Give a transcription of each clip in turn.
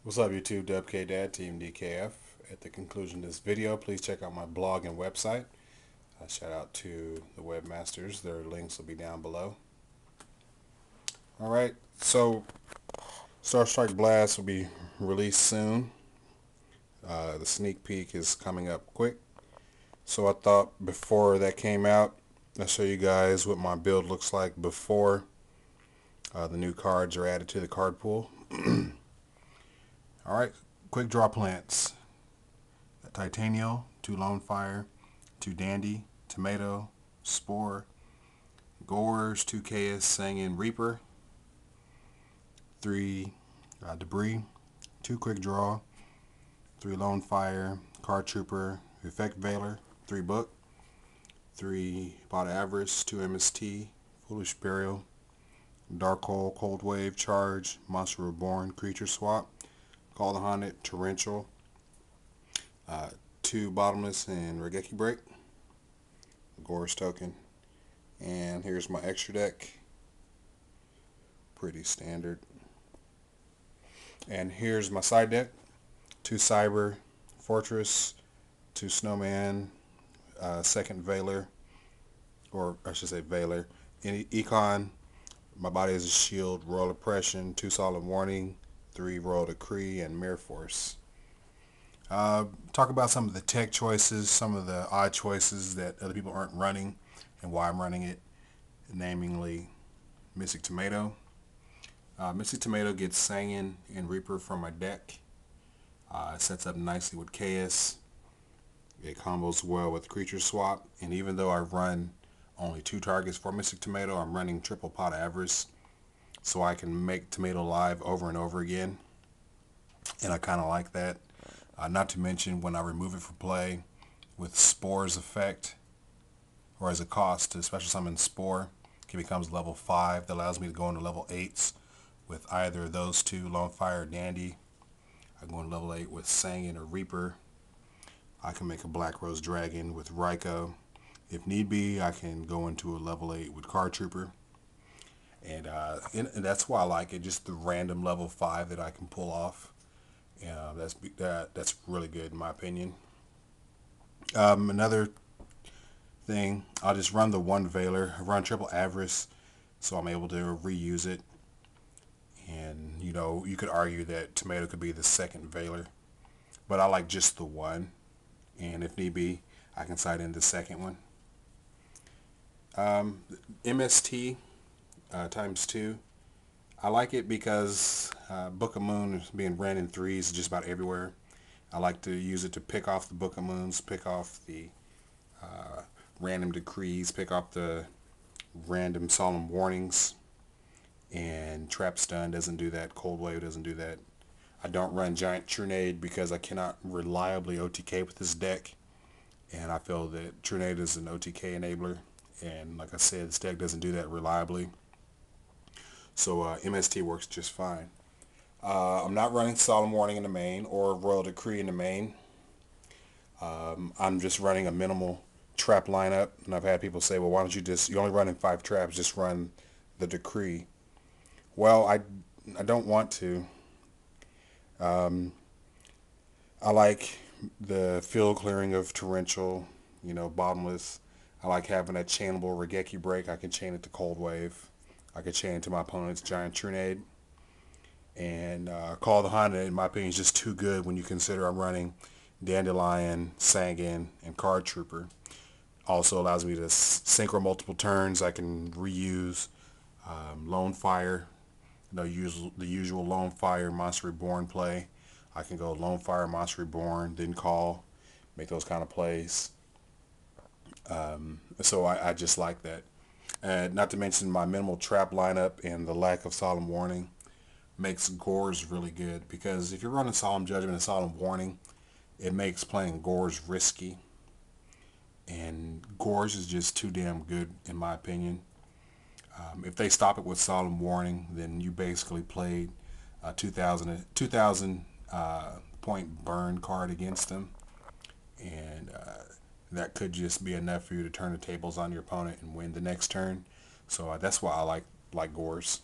What's up, YouTube? WK Team DKF. At the conclusion of this video, please check out my blog and website. Shout out to the webmasters. Their links will be down below. Alright, so Star Strike Blast will be released soon. The sneak peek is coming up quick. So I thought before that came out, I'll show you guys what my build looks like before the new cards are added to the card pool. Alright, Quickdraw plants. Titanium, 2 Lone Fire, 2 Dandy, Tomato, Spore, Gores, 2 Chaos, Sangin, Reaper, 3 Debris, 2 Quickdraw, 3 Lone Fire, Card Trooper, Effect Veiler, 3 Book, 3 Pot Avarice, 2 MST, Foolish Burial, Dark Hole, Cold Wave, Charge, Monster Reborn, Creature Swap, Call the Haunted, Torrential, 2 Bottomless and Regeki Break, Gores token, and here's my extra deck. Pretty standard. And here's my side deck. 2 Cyber, Fortress, 2 Snowman, second Veiler, or I should say Veiler, Econ, My Body is a Shield, Royal Oppression, 2 Solemn Warning, 3 Royal Decree, and Mirror Force. Talk about some of the tech choices, some of the odd choices that other people aren't running, and why I'm running it, namely Mystic Tomato. Mystic Tomato gets Sangin and Reaper from my deck. It sets up nicely with Chaos. It combos well with Creature Swap, and even though I run only 2 targets for Mystic Tomato, I'm running triple Pot Avarice, so I can make Tomato live over and over again, and I kind of like that. Not to mention when I remove it for play with Spore's effect, or as a cost to special summon Spore, it becomes level 5. That allows me to go into level 8s with either of those 2, Lone Fire or Dandy. I go into level 8 with Sangin or Reaper. I can make a Black Rose Dragon with Raikou. If need be, I can go into a level 8 with Card Trooper. And that's why I like it, just the random level 5 that I can pull off. That's really good in my opinion. Another thing, I'll just run the 1 Veiler. I run triple Avarice, so I'm able to reuse it. And you know, you could argue that Tomato could be the second Veiler, but I like just the 1. And if need be, I can side in the second one. MST times 2. I like it because Book of Moon is being ran in 3s just about everywhere. I like to use it to pick off the Book of Moons, pick off the random decrees, pick off the random solemn warnings, and Trap Stun doesn't do that, Cold Wave doesn't do that. I don't run Giant Trunade because I cannot reliably OTK with this deck, and I feel that Trunade is an OTK enabler, and like I said, this deck doesn't do that reliably. So MST works just fine. I'm not running Solemn Warning in the main or Royal Decree in the main. I'm just running a minimal trap lineup, and I've had people say, well, why don't you're only running 5 traps, just run the Decree. Well, I don't want to. I like the field clearing of Torrential, Bottomless. I like having that chainable Regeki Break. I can chain it to Cold Wave. I can chain it to my opponent's Giant Trunade. And Call the Haunted, in my opinion, is just too good when you consider I'm running Dandelion, Sangin, and Card Trooper. Also allows me to synchro multiple turns. I can reuse Lone Fire, use the usual Lone Fire, Monster Reborn play. I can go Lone Fire, Monster Reborn, then call, make those kind of plays. So I just like that. Not to mention my minimal trap lineup and the lack of Solemn Warning makes Gores really good, because if you're running Solemn Judgment and Solemn Warning, it makes playing Gores risky, and Gores is just too damn good in my opinion. If they stop it with Solemn Warning, then you basically played a 2,000 point burn card against them, and that could just be enough for you to turn the tables on your opponent and win the next turn. So that's why I like Gores.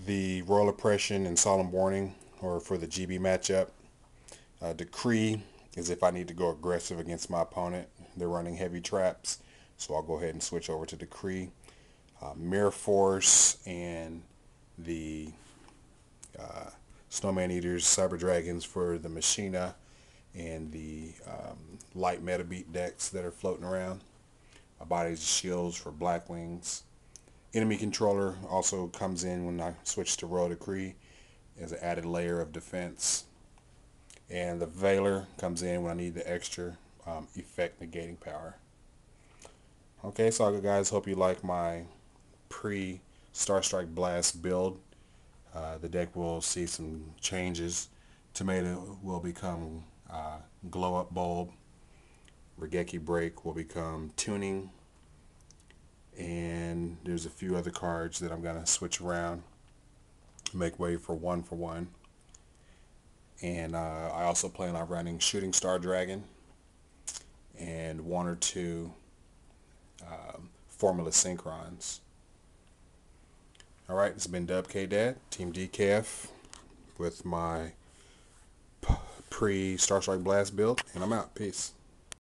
the Royal Oppression and Solemn Warning, or for the GB matchup. Decree is if I need to go aggressive against my opponent. They're running heavy traps, so I'll go ahead and switch over to Decree. Mirror Force and the Snowman Eaters, Cyber Dragons for the Machina, and the light meta beat decks that are floating around. Bodies and Shields for Black Wings. Enemy Controller also comes in when I switch to Royal Decree as an added layer of defense. And the Veiler comes in when I need the extra effect negating power. Okay, so guys, hope you like my pre-Starstrike Blast build. The deck will see some changes. Tomato will become Glow Up Bulb. Regeki Break will become Tuning. And there's a few other cards that I'm going to switch around. Make way for one. And I also plan on running Shooting Star Dragon and one or two Formula Synchrons. Alright, this has been Dub K Dad, Team DKF, with my pre-Starstrike Blast build, and I'm out. Peace.